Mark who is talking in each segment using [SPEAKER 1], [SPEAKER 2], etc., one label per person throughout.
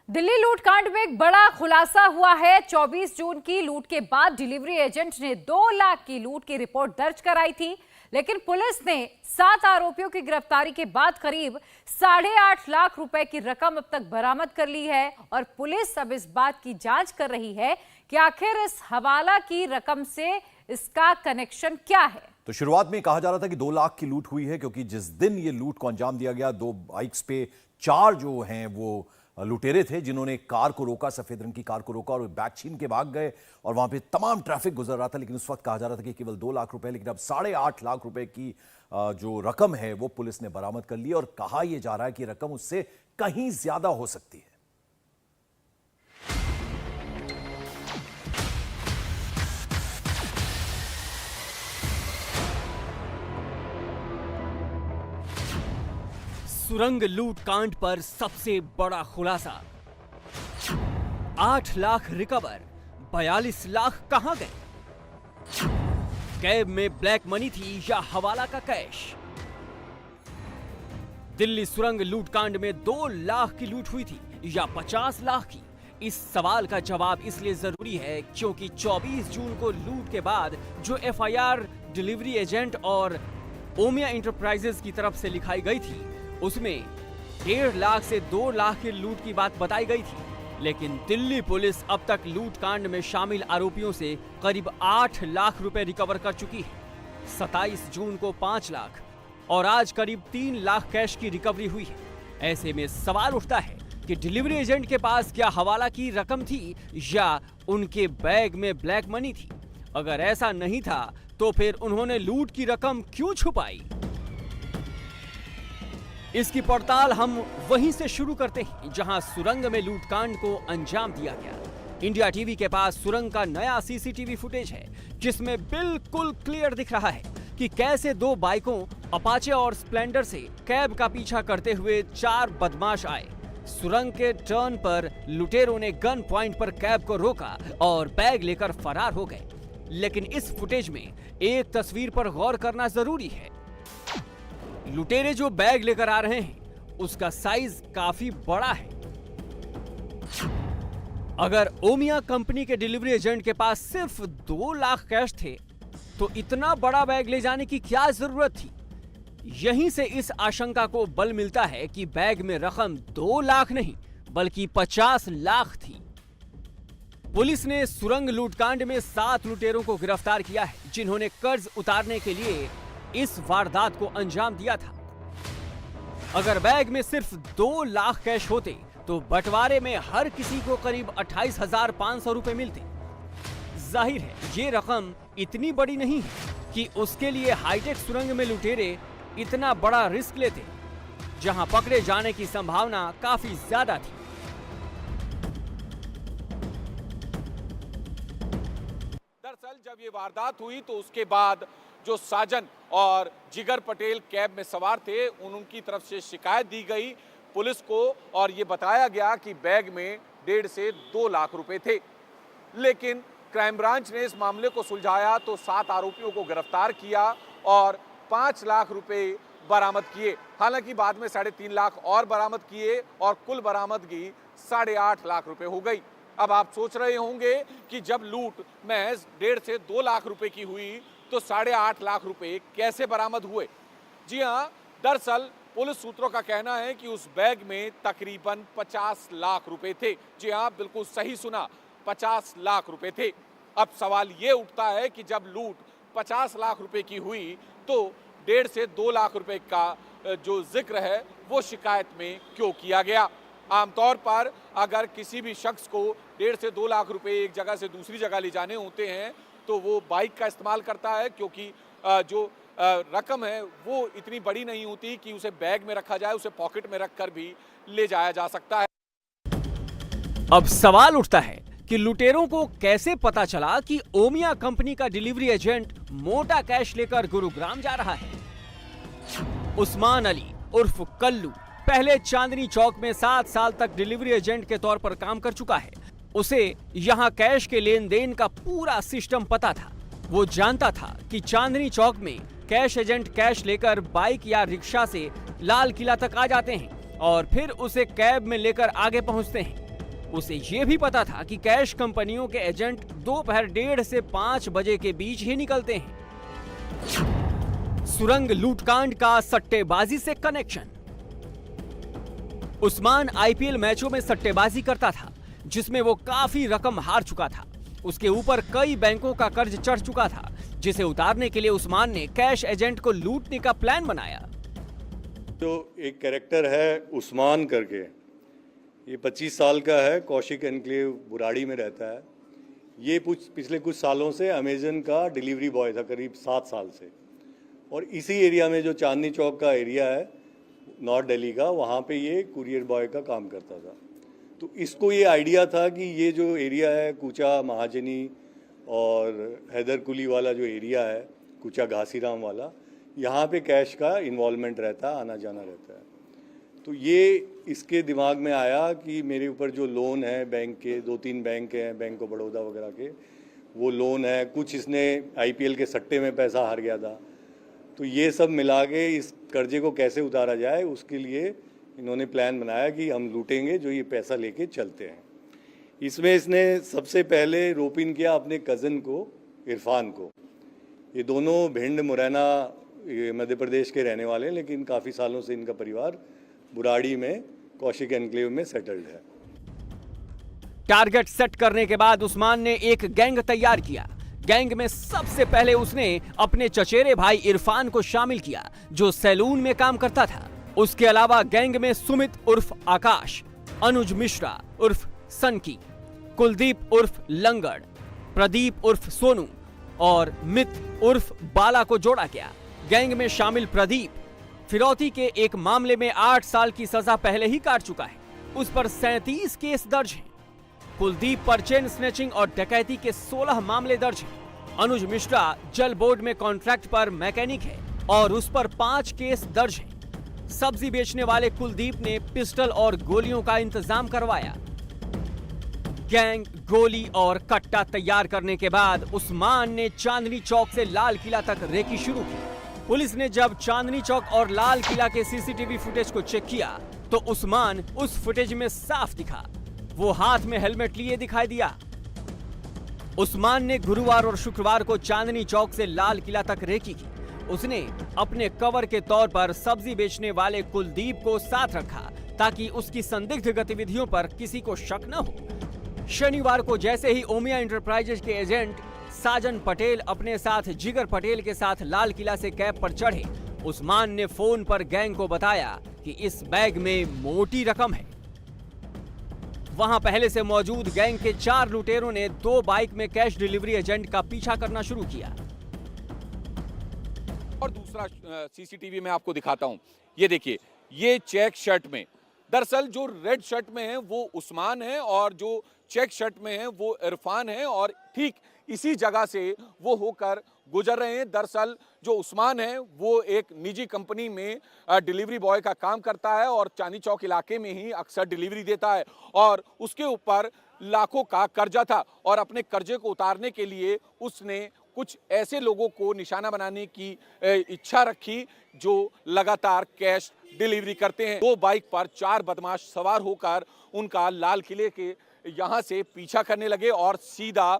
[SPEAKER 1] दिल्ली लूटकांड में एक बड़ा खुलासा हुआ है। 24 जून की लूट के बाद डिलीवरी एजेंट ने 2 लाख की लूट की रिपोर्ट दर्ज कराई थी, लेकिन पुलिस ने 7 आरोपियों की गिरफ्तारी के बाद करीब 8.5 लाख रुपए की रकम अब तक बरामद कर ली है। और पुलिस अब इस बात की जांच कर रही है कि आखिर इस हवाला की रकम से इसका कनेक्शन क्या है।
[SPEAKER 2] तो शुरुआत में कहा जा रहा था कि 2 लाख की लूट हुई है, क्योंकि जिस दिन ये लूट को अंजाम दिया गया 2 बाइक्स पे 4 जो हैं वो लुटेरे थे, जिन्होंने कार को रोका, सफेद रंग की कार को रोका और बैग छीन के भाग गए। और वहां पे तमाम ट्रैफिक गुजर रहा था, लेकिन उस वक्त कहा जा रहा था कि केवल 2 लाख रुपए, लेकिन अब 8.5 लाख रुपए की जो रकम है वो पुलिस ने बरामद कर ली। और कहा यह जा रहा है कि रकम उससे कहीं ज्यादा हो सकती है।
[SPEAKER 3] सुरंग लूट कांड पर सबसे बड़ा खुलासा। 8 लाख रिकवर, 42 लाख कहां गए? कैब में ब्लैक मनी थी या हवाला का कैश? दिल्ली सुरंग लूट कांड में 2 लाख की लूट हुई थी या 50 लाख की? इस सवाल का जवाब इसलिए जरूरी है क्योंकि 24 जून को लूट के बाद जो एफआईआर डिलीवरी एजेंट और ओमिया इंटरप्राइजेज की तरफ से लिखाई गई थी, उसमें 1.5 लाख से 2 लाख की लूट की बात बताई गई थी। लेकिन दिल्ली पुलिस अब तक लूट कांड में शामिल आरोपियों से करीब 8 लाख रुपए रिकवर कर चुकी है। 27 जून को 5 लाख और आज करीब 3 लाख कैश की रिकवरी हुई है। ऐसे में सवाल उठता है कि डिलीवरी एजेंट के पास क्या हवाला की रकम थी या उनके बैग में ब्लैक मनी थी? अगर ऐसा नहीं था तो फिर उन्होंने लूट की रकम क्यों छुपाई? इसकी पड़ताल हम वहीं से शुरू करते हैं जहां सुरंग में लूटकांड को अंजाम दिया गया। इंडिया टीवी के पास सुरंग का नया सीसीटीवी फुटेज है, जिसमें बिल्कुल क्लियर दिख रहा है कि कैसे 2 बाइकों अपाचे और स्प्लेंडर से कैब का पीछा करते हुए 4 बदमाश आए। सुरंग के टर्न पर लुटेरों ने गन पॉइंट पर कैब को रोका और बैग लेकर फरार हो गए। लेकिन इस फुटेज में एक तस्वीर पर गौर करना जरूरी है। लुटेरे जो बैग लेकर आ रहे हैं उसका साइज काफी बड़ा है। अगर ओमिया कंपनी के डिलीवरी एजेंट के पास सिर्फ 2 लाख कैश थे तो इतना बड़ा बैग ले जाने की क्या जरूरत थी? यहीं से इस आशंका को बल मिलता है कि बैग में रकम 2 लाख नहीं बल्कि 50 लाख थी। पुलिस ने सुरंग लूटकांड में 7 लुटेरों को गिरफ्तार किया है, जिन्होंने कर्ज उतारने के लिए इस वारदात को अंजाम दिया था। अगर बैग में सिर्फ 2 लाख कैश होते तो बंटवारे में हर किसी को करीब 28,500 रुपए मिलते। जाहिर है ये रकम इतनी बड़ी नहीं है कि उसके लिए हाईटेक सुरंग में लुटेरे इतना बड़ा रिस्क लेते, जहां पकड़े जाने की संभावना काफी ज्यादा थी।
[SPEAKER 4] दरअसल जब ये वारदात हुई तो उसके बाद जो साजन और जिगर पटेल कैब में सवार थे, उनकी तरफ से शिकायत दी गई पुलिस को और ये बताया गया कि बैग में 1.5 से 2 लाख रुपए थे। लेकिन क्राइम ब्रांच ने इस मामले को सुलझाया तो 7 आरोपियों को गिरफ्तार किया और 5 लाख रुपए बरामद किए। हालांकि बाद में 3.5 लाख और बरामद किए और कुल बरामदगी 8.5 लाख रुपए हो गई। अब आप सोच रहे होंगे कि जब लूट महज 1.5 से 2 लाख रुपए की हुई तो 8.5 लाख रुपए कैसे बरामद हुए? जी हाँ, दरअसल पुलिस सूत्रों का कहना है कि उस बैग में तकरीबन 50 लाख रुपए थे। जी हाँ, बिल्कुल सही सुना, 50 लाख रुपए थे। अब सवाल ये उठता है कि जब लूट 50 लाख रुपए की हुई तो 1.5 से 2 लाख रुपए का जो जिक्र है वो शिकायत में क्यों किया गया? आमतौर पर अगर किसी भी शख्स को 1.5 से 2 लाख रुपए एक जगह से दूसरी जगह ले जाने होते हैं तो वो बाइक का इस्तेमाल करता है, क्योंकि जो रकम है वो इतनी बड़ी नहीं होती कि उसे बैग में रखा जाए, उसे पॉकेट में रखकर भी ले जाया जा सकता है।
[SPEAKER 3] अब सवाल उठता है कि लुटेरों को कैसे पता चला कि ओमिया कंपनी का डिलीवरी एजेंट मोटा कैश लेकर गुरुग्राम जा रहा है। उस्मान अली उर्फ कल्लू पहले चांदनी चौक में 7 साल तक डिलीवरी एजेंट के तौर पर काम कर चुका है। उसे यहाँ कैश के लेन देन का पूरा सिस्टम पता था। वो जानता था कि चांदनी चौक में कैश एजेंट कैश लेकर बाइक या रिक्शा से लाल किला तक आ जाते हैं और फिर उसे कैब में लेकर आगे पहुंचते हैं। उसे ये भी पता था कि कैश कंपनियों के एजेंट दोपहर 1:30 से 5 बजे के बीच ही निकलते हैं। सुरंग लूटकांड का सट्टेबाजी से कनेक्शन। उस्मान आईपीएल मैचों में सट्टेबाजी करता था, जिसमें वो काफी रकम हार चुका था। उसके ऊपर कई बैंकों का कर्ज चढ़ चुका था, जिसे उतारने के लिए उस्मान ने कैश एजेंट को लूटने का प्लान बनाया।
[SPEAKER 5] जो एक कैरेक्टर है उस्मान करके, ये 25 साल का है, कौशिक एनक्लेव बुराड़ी में रहता है। ये पिछले कुछ सालों से अमेजन का डिलीवरी बॉय था, करीब 7 साल से। और इसी एरिया में जो चांदनी चौक का एरिया है नॉर्थ दिल्ली का, वहाँ पे ये कुरियर बॉय का काम करता था। तो इसको ये आइडिया था कि ये जो एरिया है कूचा महाजनी और हैदर कुली वाला जो एरिया है, कूचा घासीराम वाला, यहाँ पे कैश का इन्वॉल्वमेंट रहता है, आना जाना रहता है। तो ये इसके दिमाग में आया कि मेरे ऊपर जो लोन है बैंक के, 2-3 बैंक हैं, बैंक ऑफ बड़ौदा वगैरह के, वो लोन है, कुछ इसने आईपीएल के सट्टे में पैसा हार गया था। तो ये सब मिला के इस कर्जे को कैसे उतारा जाए, उसके लिए इन्होंने प्लान बनाया कि हम लूटेंगे जो ये पैसा लेके चलते हैं। इसमें इसने सबसे पहले रोप इन किया अपने कज़न को, इरफान को। ये दोनों भिंड मुरैना मध्य प्रदेश के रहने वाले हैं, लेकिन काफ़ी सालों से इनका परिवार बुराड़ी में कौशिक एनक्लेव में सेटल्ड है।
[SPEAKER 3] टारगेट सेट करने के बाद उस्मान ने एक गैंग तैयार किया। गैंग में सबसे पहले उसने अपने चचेरे भाई इरफान को शामिल किया, जो सैलून में काम करता था। उसके अलावा गैंग में सुमित उर्फ आकाश, अनुज मिश्रा उर्फ सनकी, कुलदीप उर्फ लंगड़, प्रदीप उर्फ सोनू और मित उर्फ बाला को जोड़ा गया। गैंग में शामिल प्रदीप फिरौती के एक मामले में 8 साल की सजा पहले ही काट चुका है। उस पर 37 केस दर्ज हैं। कुलदीप पर चेन स्नैचिंग और डकैती के 16 मामले दर्ज हैं। अनुज मिश्रा जल बोर्ड में कॉन्ट्रैक्ट पर मैकेनिक है और उस पर 5 केस दर्ज हैं। सब्जी बेचने वाले कुलदीप ने पिस्टल और गोलियों का इंतजाम करवाया। गैंग, गोली और कट्टा तैयार करने के बाद उस्मान ने चांदनी चौक से लाल किला तक रेकी शुरू की। पुलिस ने जब चांदनी चौक और लाल किला के सीसीटीवी फुटेज को चेक किया तो उस्मान उस फुटेज में साफ दिखा। वो हाथ में हेलमेट लिए दिखाई दिया। उस्मान ने गुरुवार और शुक्रवार को चांदनी चौक से लाल किला तक रेकी की। उसने अपने कवर के तौर पर सब्जी बेचने वाले कुलदीप को साथ रखा ताकि उसकी संदिग्ध गतिविधियों पर किसी को शक न हो। शनिवार को जैसे ही ओमिया इंटरप्राइजेज के एजेंट साजन पटेल अपने साथ जिगर पटेल के साथ लाल किला से कैब पर चढ़े, उस्मान ने फोन पर गैंग को बताया कि इस बैग में मोटी रकम है। वहां पहले से मौजूद गैंग के 4 लुटेरों ने 2 बाइक में कैश डिलीवरी एजेंट का पीछा करना शुरू किया।
[SPEAKER 4] और दूसरा सीसीटीवी में आपको दिखाता हूं। ये देखिए, ये चेक शर्ट में, दरअसल जो रेड शर्ट में है वो उस्मान है और जो चेक शर्ट में है वो इरफान है और ठीक इसी जगह से वो होकर गुजर रहे हैं। दरअसल जो उस्मान है वो एक निजी कंपनी में डिलीवरी बॉय का काम करता है और चांदनी चौक इलाके में ही अक्सर डिलीवरी देता है और उसके ऊपर लाखों का कर्जा था और अपने कर्जे को उतारने के लिए उसने कुछ ऐसे लोगों को निशाना बनाने की इच्छा रखी जो लगातार कैश डिलीवरी करते हैं। 2 बाइक पर 4 बदमाश सवार होकर उनका लाल किले के यहाँ से पीछा करने लगे और सीधा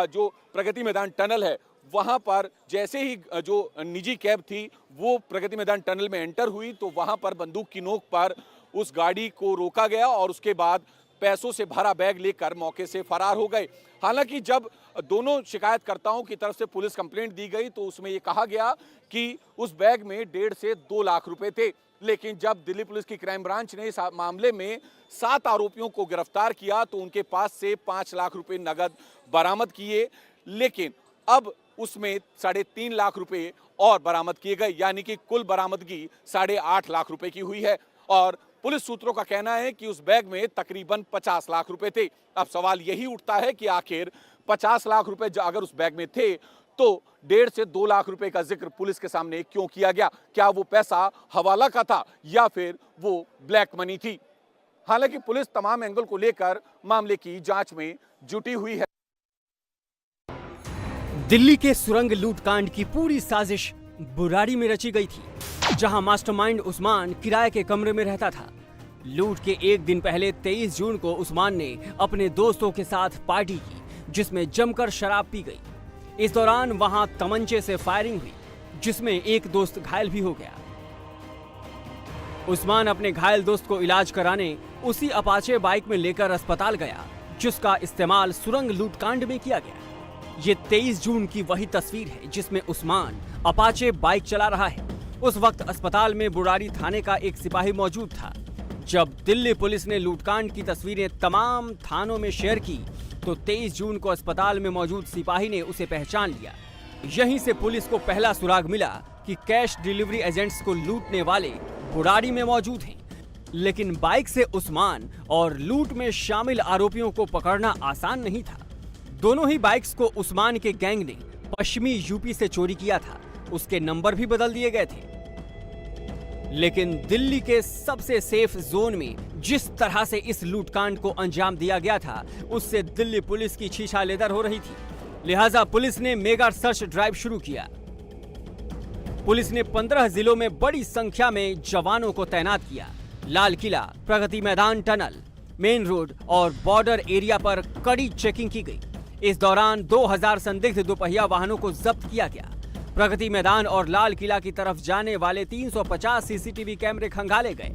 [SPEAKER 4] जो प्रगति मैदान टनल है वहाँ पर जैसे ही जो निजी कैब थी वो प्रगति मैदान टनल में एंटर हुई तो वहाँ पर बंदूक की नोक पर उस गाड़ी को रोका गया और उसके बाद पैसों से भरा बैग लेकर मौके से फरार हो गए। हालांकि जब दोनों शिकायतकर्ताओं की तरफ से पुलिस कंप्लेंट दी गई तो उसमें ये कहा गया कि उस बैग में 1.5 से 2 लाख रुपए थे, लेकिन जब दिल्ली पुलिस की क्राइम ब्रांच ने इस मामले में 7 आरोपियों को गिरफ्तार किया तो उनके पास से 5 लाख रुपए नगद बरामद किए, लेकिन अब उसमें 3.5 लाख रुपए और बरामद किए गए, यानी कि कुल बरामदगी 8.5 लाख रुपए की हुई है। और पुलिस सूत्रों का कहना है कि उस बैग में तकरीबन 50 लाख रुपए थे। अब सवाल यही उठता है कि आखिर 50 लाख रुपए अगर उस बैग में थे तो 1.5 से 2 लाख रुपए का जिक्र पुलिस के सामने क्यों किया गया? क्या वो पैसा हवाला का था या फिर वो ब्लैक मनी थी? हालांकि पुलिस तमाम एंगल को लेकर मामले की जांच में जुटी हुई है।
[SPEAKER 3] दिल्ली के सुरंग लूटकांड की पूरी साजिश बुराड़ी में रची गई थी, जहां मास्टरमाइंड उस्मान किराए के कमरे में रहता था। लूट के एक दिन पहले 23 जून को उस्मान ने अपने दोस्तों के साथ पार्टी की, जिसमें जमकर शराब पी गई। इस दौरान वहां तमंचे से फायरिंग हुई, जिसमें एक दोस्त घायल भी हो गया। उस्मान अपने घायल दोस्त को इलाज कराने उसी अपाचे बाइक में लेकर अस्पताल गया, जिसका इस्तेमाल सुरंग लूटकांड में किया गया। ये 23 जून की वही तस्वीर है जिसमें उस्मान अपाचे बाइक चला रहा है। उस वक्त अस्पताल में बुराड़ी थाने का एक सिपाही मौजूद था। जब दिल्ली पुलिस ने लूटकांड की तस्वीरें तमाम थानों में शेयर की तो 23 जून को अस्पताल में मौजूद सिपाही ने उसे पहचान लिया। यहीं से पुलिस को पहला सुराग मिला कि कैश डिलीवरी एजेंट्स को लूटने वाले बुराड़ी में मौजूद हैं। लेकिन बाइक से उस्मान और लूट में शामिल आरोपियों को पकड़ना आसान नहीं था। दोनों ही बाइक्स को उस्मान के गैंग ने पश्चिमी यूपी से चोरी किया था। उसके नंबर भी बदल दिए गए थे। लेकिन दिल्ली के सबसे सेफ जोन में जिस तरह से इस लूटकांड को अंजाम दिया गया था, उससे दिल्ली पुलिस की छीछा लेदर हो रही थी। लिहाजा पुलिस ने मेगा सर्च ड्राइव शुरू किया। पुलिस ने 15 जिलों में बड़ी संख्या में जवानों को तैनात किया। Lal Qila, Pragati Maidan, tunnel, main road और बॉर्डर एरिया पर कड़ी चेकिंग की गई। इस दौरान 2000 संदिग्ध दोपहिया वाहनों को जब्त किया गया। प्रगति मैदान और लाल किला की तरफ जाने वाले 350 सीसीटीवी कैमरे खंगाले गए।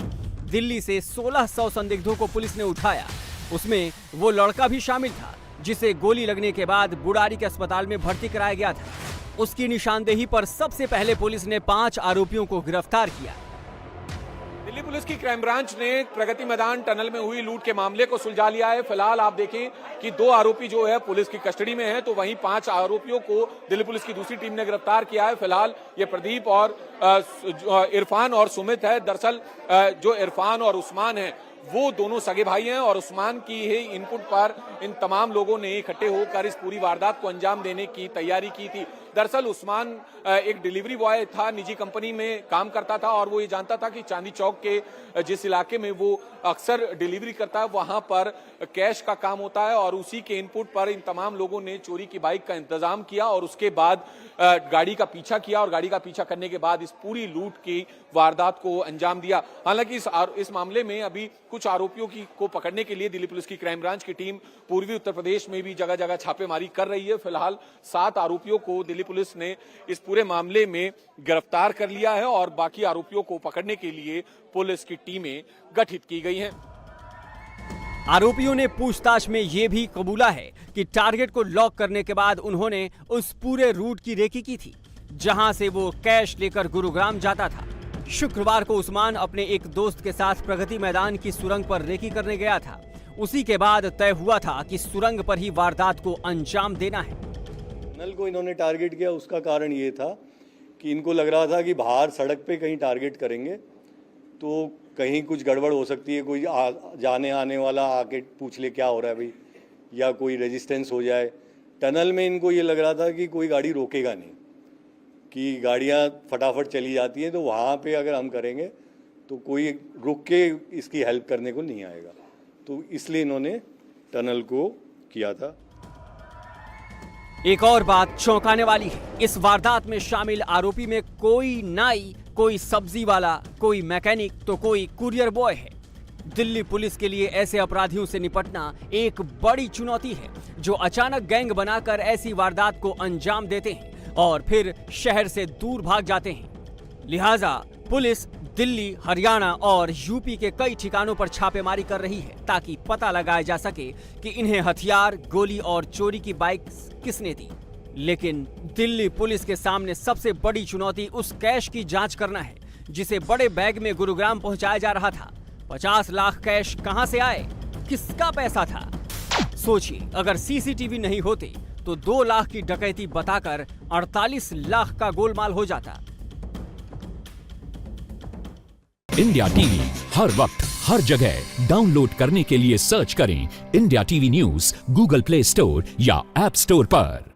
[SPEAKER 3] दिल्ली से 1600 संदिग्धों को पुलिस ने उठाया। उसमें वो लड़का भी शामिल था जिसे गोली लगने के बाद बुराड़ी के अस्पताल में भर्ती कराया गया था। उसकी निशानदेही पर सबसे पहले पुलिस ने 5 आरोपियों को गिरफ्तार किया।
[SPEAKER 4] दिल्ली पुलिस की क्राइम ब्रांच ने प्रगति मैदान टनल में हुई लूट के मामले को सुलझा लिया है। फिलहाल आप देखें कि 2 आरोपी जो है पुलिस की कस्टडी में है, तो वहीं 5 आरोपियों को दिल्ली पुलिस की दूसरी टीम ने गिरफ्तार किया है। फिलहाल ये प्रदीप और इरफान और सुमित है। दरअसल जो इरफान और उस्मान है वो दोनों सगे भाई हैं और उस्मान की ही इनपुट पर इन तमाम लोगों ने इकट्ठे होकर इस पूरी वारदात को अंजाम देने की तैयारी की थी। दरअसल उस्मान एक डिलीवरी बॉय था, निजी कंपनी में काम करता था और वो ये जानता था कि चांदी चौक के जिस इलाके में वो अक्सर डिलीवरी करता है वहां पर कैश का काम होता है और उसी के इनपुट पर इन तमाम लोगों ने चोरी की बाइक का इंतजाम किया और उसके बाद गाड़ी का पीछा किया और गाड़ी का पीछा करने के बाद इस पूरी लूट की वारदात को अंजाम दिया। हालांकि इस मामले में अभी कुछ आरोपियों को पकड़ने के लिए दिल्ली पुलिस की क्राइम ब्रांच की टीम पूर्वी उत्तर प्रदेश में भी जगह जगह छापेमारी कर रही है। फिलहाल 7 आरोपियों को दिल्ली पुलिस ने इस पूरे मामले में गिरफ्तार कर लिया है और बाकी आरोपियों को पकड़ने के लिए पुलिस की टीमें गठित की गई हैं।
[SPEAKER 3] आरोपियों ने पूछताछ में यह भी कबूला है कि टारगेट को लॉक करने के बाद उन्होंने उस पूरे रूट की रेकी की थी जहां से वो कैश लेकर गुरुग्राम जाता था। शुक्रवार को उस्मान अपने एक दोस्त के साथ प्रगति मैदान की सुरंग पर रेकी करने गया था। उसी के बाद तय हुआ था कि सुरंग पर ही वारदात को अंजाम देना है।
[SPEAKER 5] टनल को इन्होंने टारगेट किया, उसका कारण ये था कि इनको लग रहा था कि बाहर सड़क पे कहीं टारगेट करेंगे तो कहीं कुछ गड़बड़ हो सकती है, कोई जाने आने वाला आके पूछ ले क्या हो रहा है भाई, या कोई रेजिस्टेंस हो जाए। टनल में इनको ये लग रहा था कि कोई गाड़ी रोकेगा नहीं, कि गाड़ियाँ फटाफट चली जाती हैं, तो वहाँ पे अगर हम करेंगे तो कोई रुक के इसकी हेल्प करने को नहीं आएगा, तो इसलिए इन्होंने टनल को किया था।
[SPEAKER 3] एक और बात चौंकाने वाली है, इस वारदात में शामिल आरोपी में कोई नाई, कोई सब्जी वाला, कोई मैकेनिक तो कोई कुरियर बॉय है। दिल्ली पुलिस के लिए ऐसे अपराधियों से निपटना एक बड़ी चुनौती है जो अचानक गैंग बनाकर ऐसी वारदात को अंजाम देते हैं और फिर शहर से दूर भाग जाते हैं। लिहाजा पुलिस दिल्ली, हरियाणा और यूपी के कई ठिकानों पर छापेमारी कर रही है ताकि पता लगाया जा सके कि इन्हें हथियार, गोली और चोरी की बाइक किसने दी। लेकिन दिल्ली पुलिस के सामने सबसे बड़ी चुनौती उस कैश की जांच करना है जिसे बड़े बैग में गुरुग्राम पहुंचाया जा रहा था। 50 लाख कैश कहां से आए, किसका पैसा था? सोचिए, अगर सीसीटीवी नहीं होते तो 2 लाख की डकैती बताकर 48 लाख का गोलमाल हो जाता।
[SPEAKER 6] इंडिया टीवी हर वक्त हर जगह डाउनलोड करने के लिए सर्च करें India TV news Google play store या ऐप स्टोर पर।